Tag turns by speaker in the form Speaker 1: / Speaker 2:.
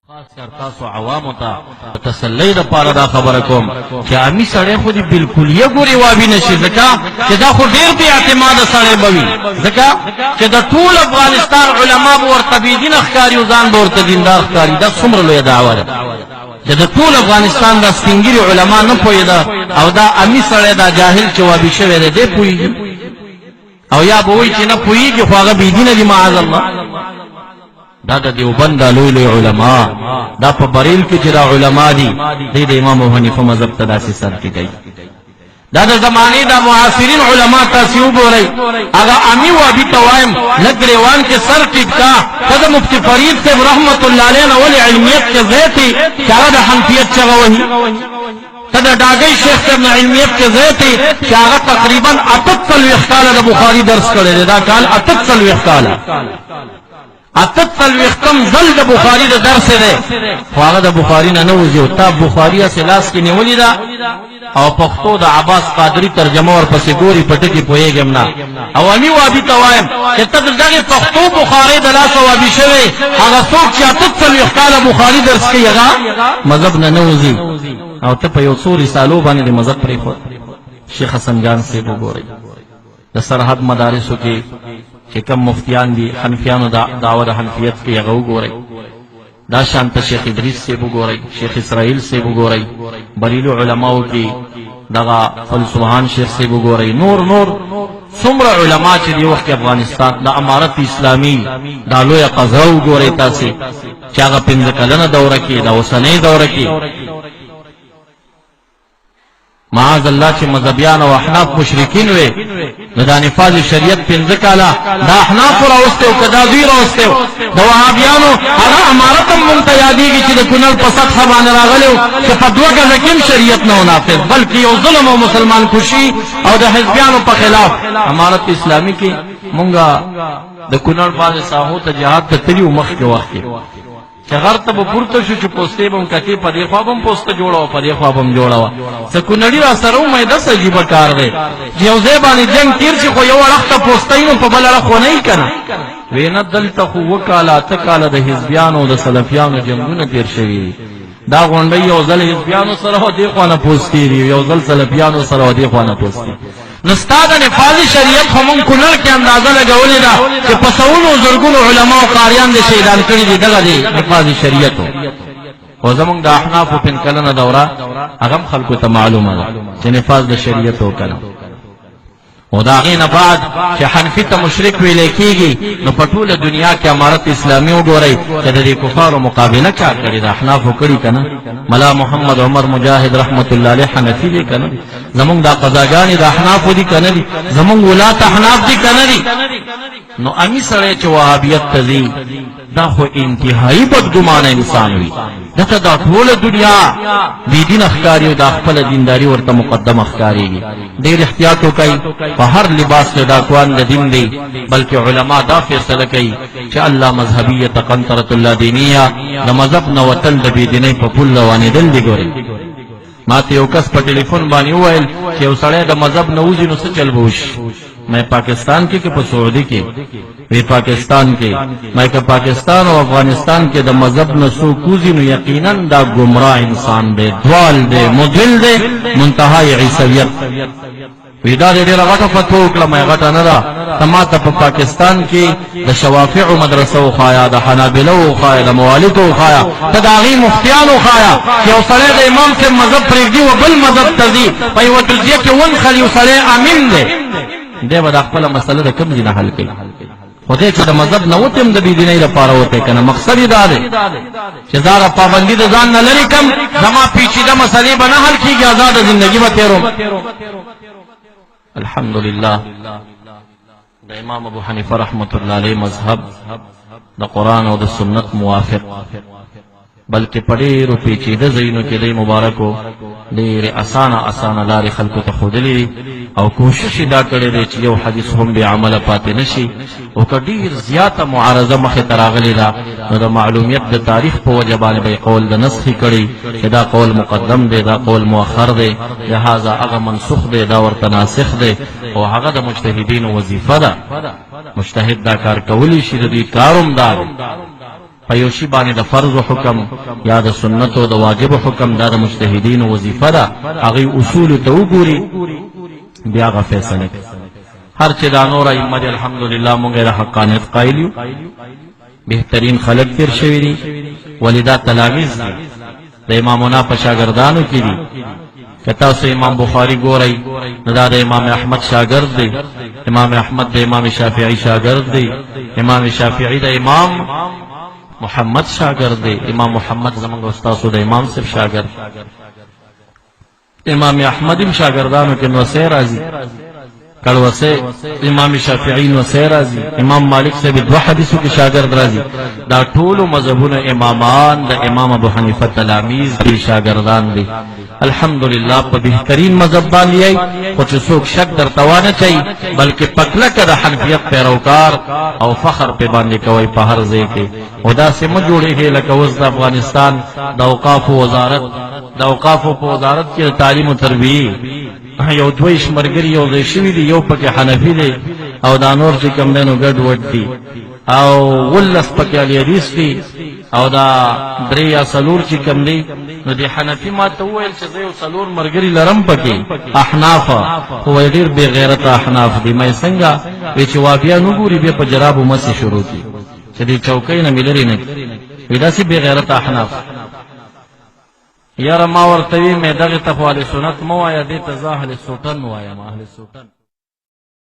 Speaker 1: خاص کر تاسو عوامو ته تسلی د پاره دا خبره کوم چې امي سړی خو دې بالکل یې ګوري وابي نشي ځکه چې دا خو ډېر بې اعتماده سړی به وي ځکه چې د ټول افغانستان علما به ورته بېدین ښکاري او ځان به ورته دیندار ښکاري دا څومره لویه دعوه ده چې د ټول افغانستان دا سپین ږیري علما نه پوهېده او دا امي سړی دا جاهل چې وابي شوی دی دی پوهېږي او یا به وایي چې نه پوهېږي خو هغه بېدینه دي معاذ الله دا د دیوبند لوی لوی علما دا په بریل کې چې دا علما دي د امام ابو حنیفه مذهب ته داسې سر ټیټوي دا د زمانې د معاصرین علما تاسې وګورئ هغه امي وابي ته وایم لږ ګریوان کې سر ټیټ کا ته د مفتي فرید صاحب رحمت الله علیه نه ولې علمیت کې ځای دی چې هغه د حنفیت چغه وهي ته د ډاګۍ شیخ صاحب نه علمیت کې ځای دی چې هغه تقریبا 48 کاله د بخاري درس کړی دی دا کال 48 کاله 48 ځل د بخاري د درس دی خو هغه د بخاري نه وځي او تا بخاري اسې لاس کې نیولې ده او پښتو د عباس قادری ترجمه ورپسې ګوري پټکې پوهېږم نه او امي وابي ته وایم چې ته دغې پښتو بخاري د لاسه وابي شوی هغه څوک چې 48 کاله بخاري درس کوي هغه مذهب نه وځي او ته په یو څو رسالو باندې د مذهب پرېښود شیخ حسن جان صاحب وګورئ د سرحد مدارسو کې چې کم مفتیان دي حنفیانو دعوه د حنفیت کې هغه وګورئ دا شانته شیخ ادریس صاحب وګورئ شیخ اسرائیل صاحب وګورئ بریلو علماو کې دغه فلسفهان شیخ صاحب وګورئ نور څومره علما چې دی وخت افغانستان د امارت اسلامي دا لویه قضا وګورئ تاسې چې هغه 15 کلنه دوره کې د اوسنۍ دوره کې معاذ الله چې مذهبیان او احناف مشرکین وي نو دا نفاذ شریعت 15 کاله دا احناف راوسته او کدا دوی راوسته د وهابیانو هغه امارت هم مونږ ته یادېږي چې د کونړ په سطحه باندې راغلی چې په 2 ګزه کې شریعت نه نافذ بلکې یو ظلم او مسلمان کشي او د حزبیانو په خلاف امارت اسلامي کې مونږه د کونړ باندې ساحو ته جهاد ته تللي مخکې وخت کې چې غر ته به پورته شو چې پوستې به هم کتې په دې خوا به هم پوسته جوړه وه په دې خوا به هم جوړه وه څه کونړي را سره ومې داسې عجیبه کار دی چې یو ځای باندې جنګ تېر شي خو یو اړخ ته پوسته نو په بل اړخ خو نه وي که نه وی نه دلته خو 2 کاله 8 کاله د حزبیانو او د سلفیانو جنګونه تېر شوي دي دا غونډۍ یو ځل حزبیانو سره او دې خوا نه پوستې دي یو ځل سلفیانو سره او دې خوا نه پوستې نو ستا د نفاذ شریعت خو مونږ کونړ کې اندازه لګولې ده چې په سوونو زرګونو علما او قاریان دې شهیدان کړي دي دغه دی نفاذ شریعت خو زمونږ د احنافو 15 کلنه دوره هغه هم خلکو ته معلومه ده چې نفاذ د شریعت وکړه او دا هغې نه بعد چې حنفي ته مشرک ویلی کېږي نو په ټوله دنیا کې امارت اسلامي وګورئ چې د دې کفارو مقابله چا کړې ده احنافو کړي که نه ملا محمد عمر مجاهد رحمت الله علیه حنفي دی که نه زمونږ دا قضاګانې د احنافو دي که نه دي زمونږ ولات احناف دي که نه دي نو امي سړی چې وهابیت ته ځي دا خو انتهایی بدګمانه انسان وي دته دا ټوله دنیا بېدینه ښکاري او دا خپله دینداري ورته مقدمه ښکارېږي ډېر احتیاط وکئ په هر لباس کې ډاکوان د دین دی بلکې علما دا فیصله کوي چې الله مذهبیه قنطرة الله دینیه د مذهب نه وتل د بېدینۍ په پل روانېدل دي ګورئ ما ته یو کس په ټلیفون باندې وویل چې یو سړی د مذهب نه وځي نو څه چل به وشي میں پاکستان کې که په سعودي کې وی پاکستان کې میں که پاکستان او افغانستان کې د مذهب نه څوک وځي نو یقینا دا ګمراه انسان دی دوال دی مضل دی منتهای عیسویت وی دا ډېره غټه فتوا وکړه مې غټه نه ده ته ما ته په پاکستان کې د شوافعو مدرسه وښایه د حنابلو وښایه د موالدو وښایه ته د هغې مفتیانو وښایه چې یو سړی د امام صاحب مذهب پرېږدي و بل مذهب ته ځي په یوه جزیه کې ونښلي یو سړی امین دی دی به دا خپله مسله د کوم ځای نه حل کوي خو دی چې د مذهب نه وتې هم د بېدینۍ لپاره وتی که نه مقصد یې دا دی چې زاره پابندي د ځان نه لرې کړم زما پیچیده مسلې به نه حل کېږي ازاده زندګي به تېروم الحمدلله د امام ابو حنیفه رحمت الله علیه مذهب د قرآن او د سنت موافق بلکې په ډېرو پیچیده ځایونو کې دی مبارکو ډېرې اسانه لارې خلکو ته ښودلې او کوشش یې دا کړی دی چې یو حدیث هم بې عمله پاتې نه شي او که ډېر زیاته معارضه مخې ته راغلې ده نو د معلومیت د تاریخ په وجه باندې به یې قول د نسخې کړي چې دا قول مقدم دی دا قول مؤخر دی لهذا هغه منسوخ دی دا ورته ناسخ دی او هغه د مجتهدینو وظیفه ده مجتهد دا کار کولی شي د دوی کار هم دا دی پیوشی باندې د فرض حکم یا د سنت او د واجب حکم دا د مجتهدین وظیفه ده هغه اصول ته وګوري بیا غو فیصله هر چې دا نور ائمه الحمدلله مونږه د حقانیت قائل یو بهترین خلق تیر شوی دي ولدا تلاميذ دي د امامونو په شاګردانو کې دي کته سه امام بخاری ګورای دا د امام احمد شاګرد دی امام احمد د امام شافعی شاګرد دی امام شافعی د امام محمد شاگرد دی امام محمد زمانگ استاسو دا امام صرف شاگرد امام احمد ام شاگردانو کے نوسے رازی کڑوسے امام شافعی نوسے رازی امام مالک سے بھی دو حدیثوں کی شاگرد رازی دا طول مذہبون امامان دا امام ابو حنیفہ تلامیز دی شاگردان دی الحمدللہ پا بہترین مذہب بان لیائی کچھ سوک شک در توانا چاہی بلکہ پکلک دا حنفیت پیروکار او فخر پہ باندے کوئی پا ہر زے کے خدا سے مجھوڑے گئے لکوز دا افغانستان دا اوقاف و وزارت کی تعلیم و تربیہ یو دویش مرگری یو دیشوی دی یو پک حنفی دی او دا نور چی کم دینو گڑ وڈ دی او غلس پک علی حدیث دی او دا دری یا سلور چی کم دی نو دی حنفی ما توویل چی دیو سلور مرگری لرم پکی احنافا ہوئی دیر بے غیرت احناف دی میں سنگا ویچی وابیا نگوری بے پا جراب و مسی شروع کی چی دی چوکای نمیلری نکی ویدا سی بے غیرت احناف یار ما ورتوی میں دغی تخو اہل سنت مو آیا دیتا زا اہل سوٹن مو آیا ما اہل سوٹن